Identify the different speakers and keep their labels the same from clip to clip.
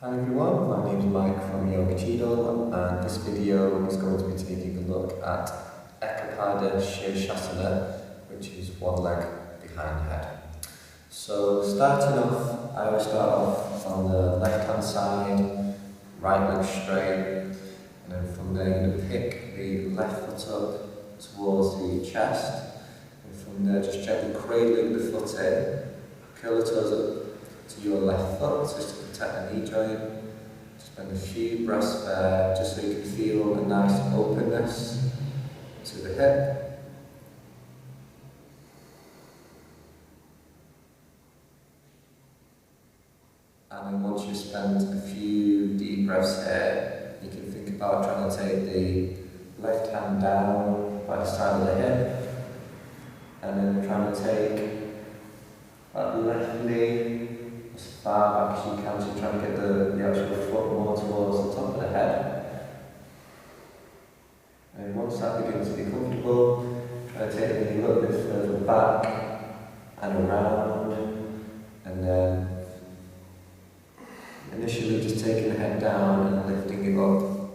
Speaker 1: Hi everyone, my name is Mike from Cheadle, and this video is going to be taking a look at Eka Pada Sirsasana, which is one leg behind the head. So starting off, I always start off on the left hand side, right leg straight, and then from there you're going to pick the left foot up towards the chest, and from there just gently cradling the foot in, curl the toes up to your left foot, just to protect the knee joint. Spend a few breaths there, just so you can feel a nice openness to the hip. And then once you've spent a few deep breaths here, you can think about trying to take the left hand down by the side of the hip, and then trying to take that left knee as far back as you can, so trying to get the actual foot more towards the top of the head. And once that begins to be comfortable, try to take the knee a little bit further back and around, and then initially just taking the head down and lifting it up.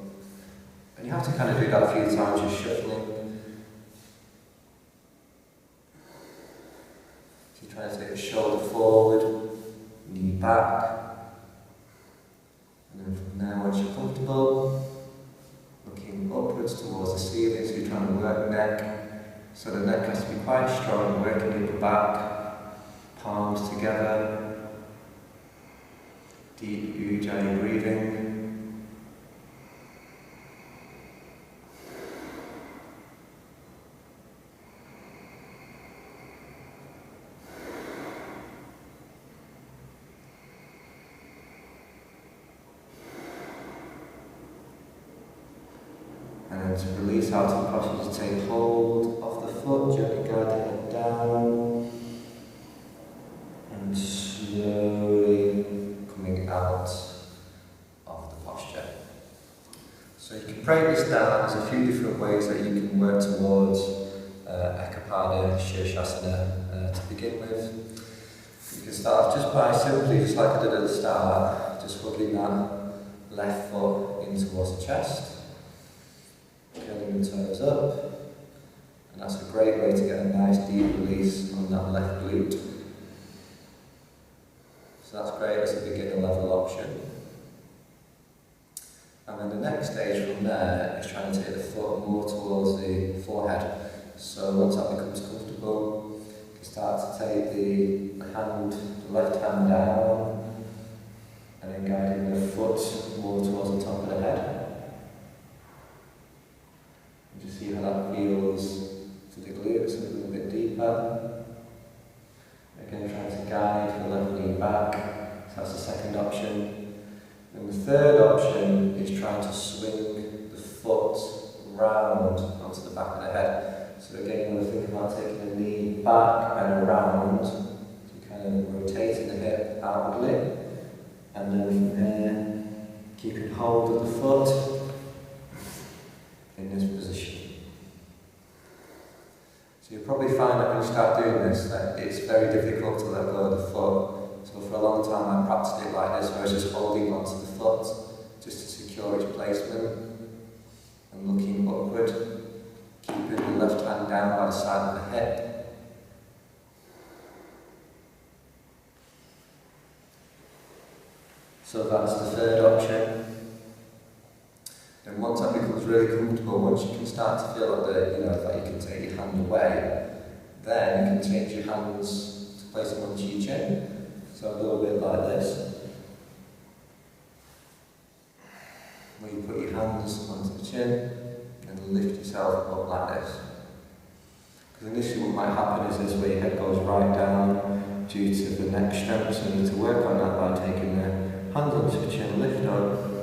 Speaker 1: And you have to kind of do that a few times, just shuffling. So try to take the shoulder forward, knee back, and then from there, once you're comfortable, looking upwards towards the ceiling, so you're trying to work neck, so the neck has to be quite strong, working the upper back, palms together, deep ujjayi breathing. And then to release out of the posture, just take hold of the foot, gently guide the head down, and slowly coming out of the posture. So you can break this down. There's a few different ways that you can work towards Eka Pada Sirsasana to begin with. You can start just by simply, just like I did at the start, just hugging that left foot in towards the chest, curling the toes up, and that's a great way to get a nice deep release on that left glute. So that's great as a beginner level option. And then the next stage from there is trying to take the foot more towards the forehead. So once that becomes comfortable, you can start to take the left hand down, and then guiding the foot more towards the top of the head. Just see how that feels to the glutes, a little bit deeper. Again, trying to guide the left knee back, so that's the second option. And the third option is trying to swing the foot round onto the back of the head. So again, you want to think about taking the knee back and around, so kind of rotating the hip outwardly, and then from there, keeping hold of the foot in this position. So you'll probably find that when you start doing this, that it's very difficult to let go of the foot. So for a long time I practiced it like this, where I was just holding onto the foot, just to secure its placement, and looking upward, keeping the left hand down by the side of the hip. So that's the third option. And once that becomes really comfortable, once you can start to feel like that you can take your hand away, then you can change your hands to place them onto your chin. So a little bit like this, where you put your hands onto the chin and lift yourself up like this. Because initially what might happen is this, where your head goes right down due to the neck strength, so you need to work on that by taking the hands onto the chin, lift up,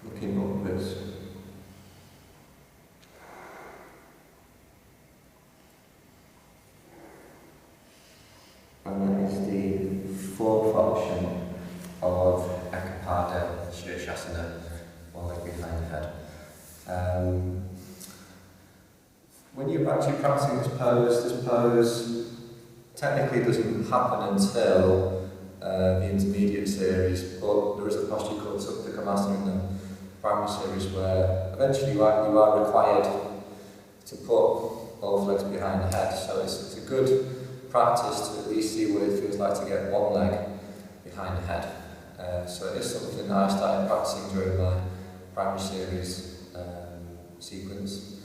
Speaker 1: looking upwards. And that is the fourth option of Eka Pada Sirsasana, one leg behind the head. When you're actually practicing this pose technically doesn't happen until the intermediate series Kurmasana in the primary series, where eventually you are required to put both legs behind the head. So it's a good practice to at least see what it feels like to get one leg behind the head. So it is something that I started practicing during my primary series sequence.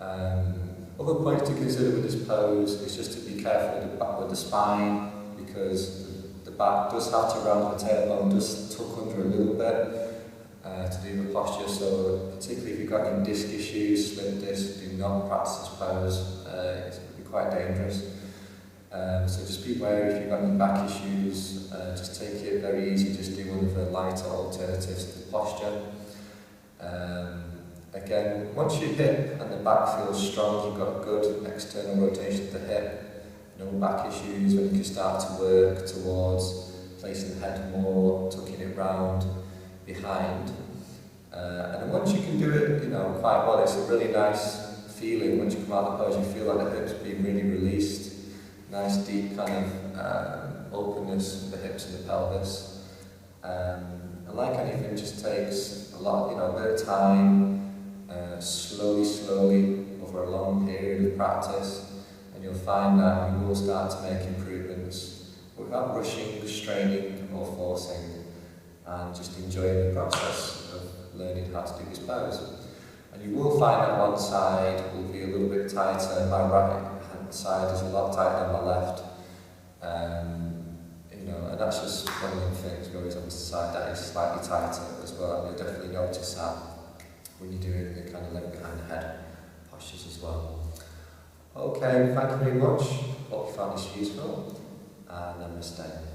Speaker 1: Other points to consider with this pose is just to be careful with the spine, because the back does have to round, the tailbone does tuck under a little bit to do the posture. So particularly if you've got any disc issues, slip disc, do not practice this pose. It can be quite dangerous. So just be aware if you've got any back issues, just take it very easy, just do one of the lighter alternatives to the posture. Again, once your hip and the back feels strong, you've got good external rotation of the hip, no back issues, when you can start to work towards placing the head more, tucking it round behind. And then once you can do it, quite well, it's a really nice feeling. Once you come out of the pose, you feel like the hips being really released. Nice deep kind of openness of the hips and the pelvis. And like anything, it just takes a lot, a bit of time, slowly, over a long period of practice, and you'll find that you will start to make improvements without rushing, straining or forcing, and just enjoying the process of learning how to do this pose. And you will find that one side will be a little bit tighter. My right hand side is a lot tighter than my left. And that's just one of the things. You always have the side that is slightly tighter as well, and you'll definitely notice that when you're doing the kind of leg behind the head postures as well. Okay, thank you very much. Hope you found this useful, and namaste.